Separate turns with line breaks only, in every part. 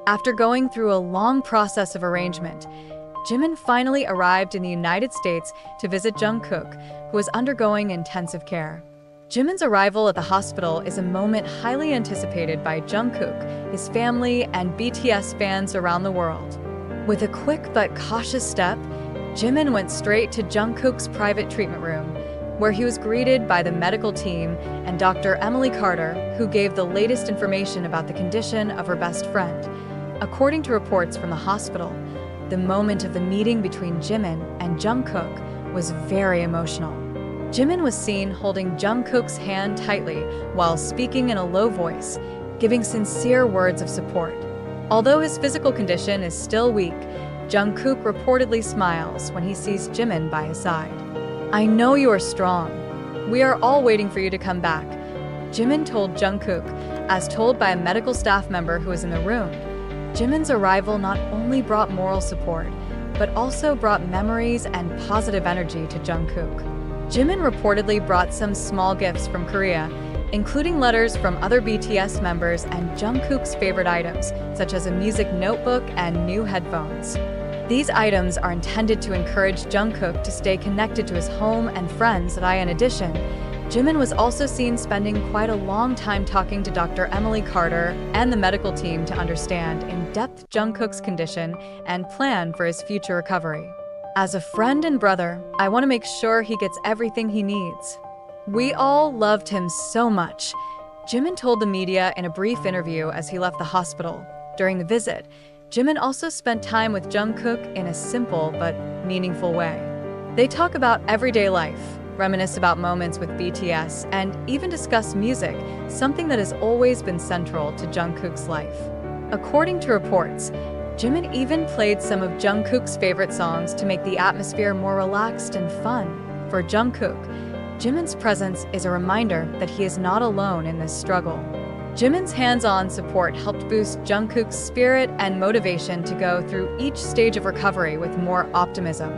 After going through a long process of arrangement, Jimin finally arrived in the United States to visit Jungkook, who was undergoing intensive care. Jimin's arrival at the hospital is a moment highly anticipated by Jungkook, his family, and BTS fans around the world. With a quick but cautious step, Jimin went straight to Jungkook's private treatment room, where he was greeted by the medical team and Dr. Emily Carter, who gave the latest information about the condition of her best friend. According to reports from the hospital, the moment of the meeting between Jimin and Jungkook was very emotional. Jimin was seen holding Jungkook's hand tightly while speaking in a low voice, giving sincere words of support. Although his physical condition is still weak, Jungkook reportedly smiles when he sees Jimin by his side. "I know you are strong. We are all waiting for you to come back," Jimin told Jungkook, as told by a medical staff member who was in the room. Jimin's arrival not only brought moral support, but also brought memories and positive energy to Jungkook. Jimin reportedly brought some small gifts from Korea, including letters from other BTS members and Jungkook's favorite items, such as a music notebook and new headphones. These items are intended to encourage Jungkook to stay connected to his home and friends. In addition, Jimin was also seen spending quite a long time talking to Dr. Emily Carter and the medical team to understand in depth Jungkook's condition and plan for his future recovery. "As a friend and brother, I want to make sure he gets everything he needs. We all loved him so much," Jimin told the media in a brief interview as he left the hospital. During the visit, Jimin also spent time with Jungkook in a simple but meaningful way. They talk about everyday life, reminisce about moments with BTS, and even discuss music, something that has always been central to Jungkook's life. According to reports, Jimin even played some of Jungkook's favorite songs to make the atmosphere more relaxed and fun. For Jungkook, Jimin's presence is a reminder that he is not alone in this struggle. Jimin's hands-on support helped boost Jungkook's spirit and motivation to go through each stage of recovery with more optimism.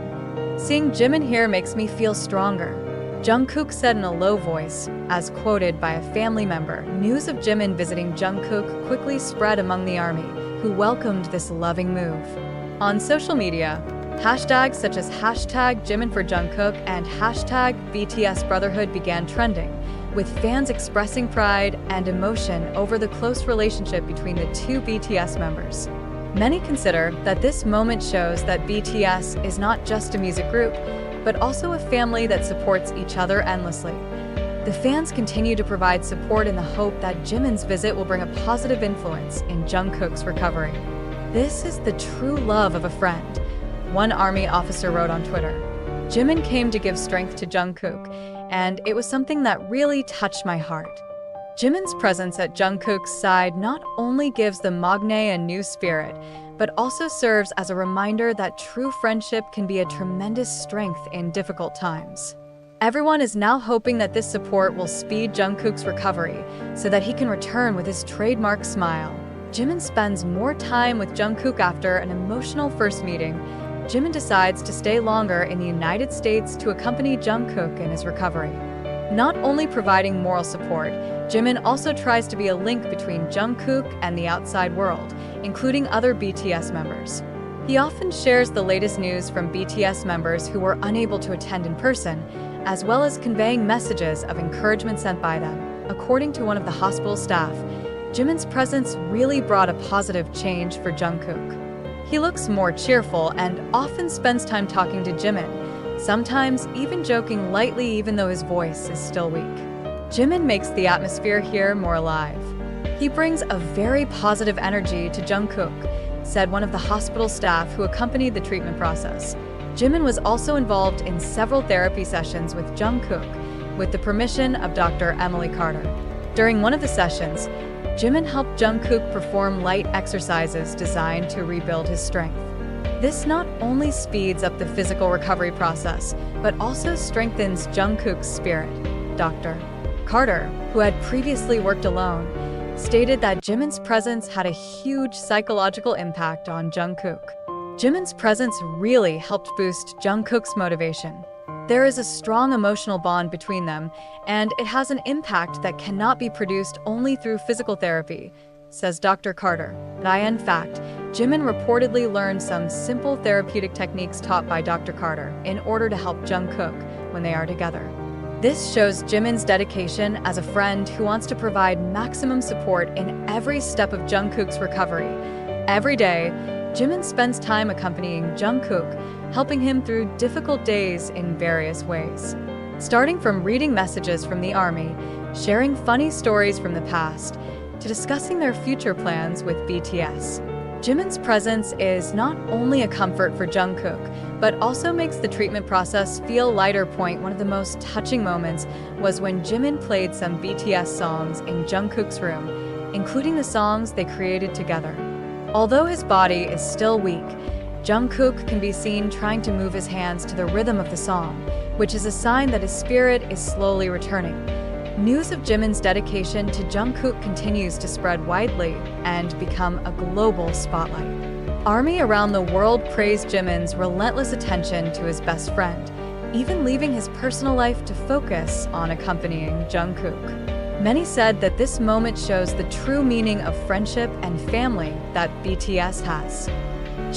"Seeing Jimin here makes me feel stronger," Jungkook said in a low voice, as quoted by a family member. News of Jimin visiting Jungkook quickly spread among the ARMY, who welcomed this loving move. On social media, hashtags such as #JiminForJungkook and #BTSBrotherhood began trending, with fans expressing pride and emotion over the close relationship between the two BTS members. Many consider that this moment shows that BTS is not just a music group, but also a family that supports each other endlessly. The fans continue to provide support in the hope that Jimin's visit will bring a positive influence in Jungkook's recovery. "This is the true love of a friend," one ARMY officer wrote on Twitter. "Jimin came to give strength to Jungkook, and it was something that really touched my heart." Jimin's presence at Jungkook's side not only gives the maknae a new spirit, but also serves as a reminder that true friendship can be a tremendous strength in difficult times. Everyone is now hoping that this support will speed Jungkook's recovery so that he can return with his trademark smile. Jimin spends more time with Jungkook after an emotional first meeting. Jimin decides to stay longer in the United States to accompany Jungkook in his recovery. Not only providing moral support, Jimin also tries to be a link between Jungkook and the outside world, including other BTS members. He often shares the latest news from BTS members who were unable to attend in person, as well as conveying messages of encouragement sent by them. According to one of the hospital staff, Jimin's presence really brought a positive change for Jungkook. He looks more cheerful and often spends time talking to Jimin, sometimes even joking lightly even though his voice is still weak. Jimin makes the atmosphere here more alive. "He brings a very positive energy to Jungkook," said one of the hospital staff who accompanied the treatment process. Jimin was also involved in several therapy sessions with Jungkook, with the permission of Dr. Emily Carter. During one of the sessions, Jimin helped Jungkook perform light exercises designed to rebuild his strength. This not only speeds up the physical recovery process, but also strengthens Jungkook's spirit. Dr. Carter, who had previously worked alone, stated that Jimin's presence had a huge psychological impact on Jungkook. Jimin's presence really helped boost Jungkook's motivation. There is a strong emotional bond between them, and it has an impact that cannot be produced only through physical therapy. says Dr. Carter. In fact, Jimin reportedly learned some simple therapeutic techniques taught by Dr. Carter in order to help Jungkook when they are together. This shows Jimin's dedication as a friend who wants to provide maximum support in every step of Jungkook's recovery. Every day, Jimin spends time accompanying Jungkook, helping him through difficult days in various ways. Starting from reading messages from the army, sharing funny stories from the past, to discussing their future plans with BTS. Jimin's presence is not only a comfort for Jungkook, but also makes the treatment process feel lighter. One of the most touching moments was when Jimin played some BTS songs in Jungkook's room, including the songs they created together. Although his body is still weak, Jungkook can be seen trying to move his hands to the rhythm of the song, which is a sign that his spirit is slowly returning. News of Jimin's dedication to Jungkook continues to spread widely and become a global spotlight. ARMY around the world praised Jimin's relentless attention to his best friend, even leaving his personal life to focus on accompanying Jungkook. Many said that this moment shows the true meaning of friendship and family that BTS has.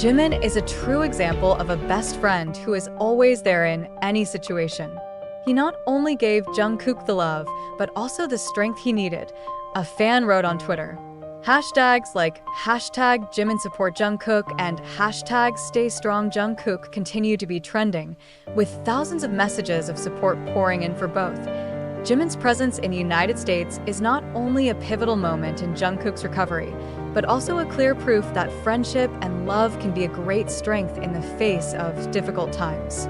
Jimin is a true example of a best friend who is always there in any situation. He not only gave Jungkook the love, but also the strength he needed, a fan wrote on Twitter. Hashtags like #JiminSupportJungkook and #StayStrongJungkook continue to be trending, with thousands of messages of support pouring in for both. Jimin's presence in the United States is not only a pivotal moment in Jungkook's recovery, but also a clear proof that friendship and love can be a great strength in the face of difficult times.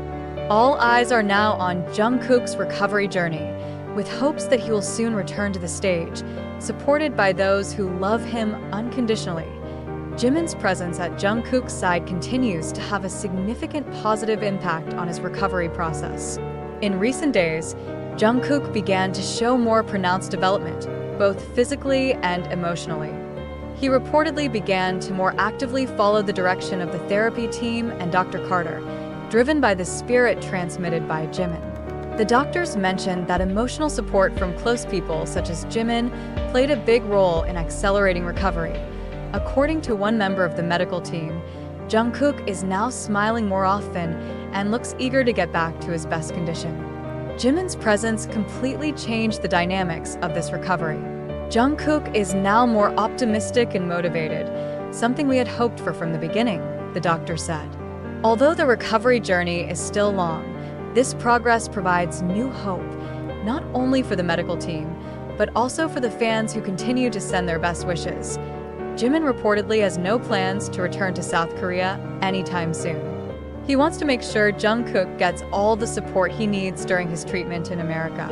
All eyes are now on Jungkook's recovery journey, with hopes that he will soon return to the stage, supported by those who love him unconditionally. Jimin's presence at Jungkook's side continues to have a significant positive impact on his recovery process. In recent days, Jungkook began to show more pronounced development, both physically and emotionally. He reportedly began to more actively follow the direction of the therapy team and Dr. Carter, driven by the spirit transmitted by Jimin. The doctors mentioned that emotional support from close people such as Jimin played a big role in accelerating recovery. According to one member of the medical team, Jungkook is now smiling more often and looks eager to get back to his best condition. Jimin's presence completely changed the dynamics of this recovery. Jungkook is now more optimistic and motivated, something we had hoped for from the beginning, the doctor said. Although the recovery journey is still long, this progress provides new hope, not only for the medical team, but also for the fans who continue to send their best wishes. Jimin reportedly has no plans to return to South Korea anytime soon. He wants to make sure Jungkook gets all the support he needs during his treatment in America.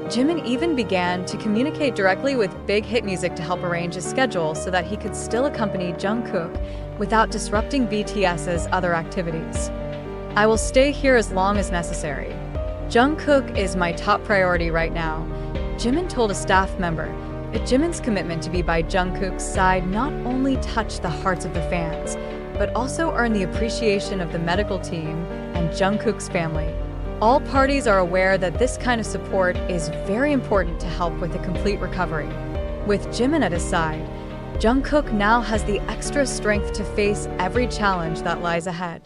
Jimin even began to communicate directly with Big Hit Music to help arrange his schedule so that he could still accompany Jungkook without disrupting BTS's other activities. "I will stay here as long as necessary. Jungkook is my top priority right now," Jimin told a staff member. Jimin's commitment to be by Jungkook's side not only touched the hearts of the fans, but also earned the appreciation of the medical team and Jungkook's family. All parties are aware that this kind of support is very important to help with a complete recovery. With Jimin at his side, Jungkook now has the extra strength to face every challenge that lies ahead.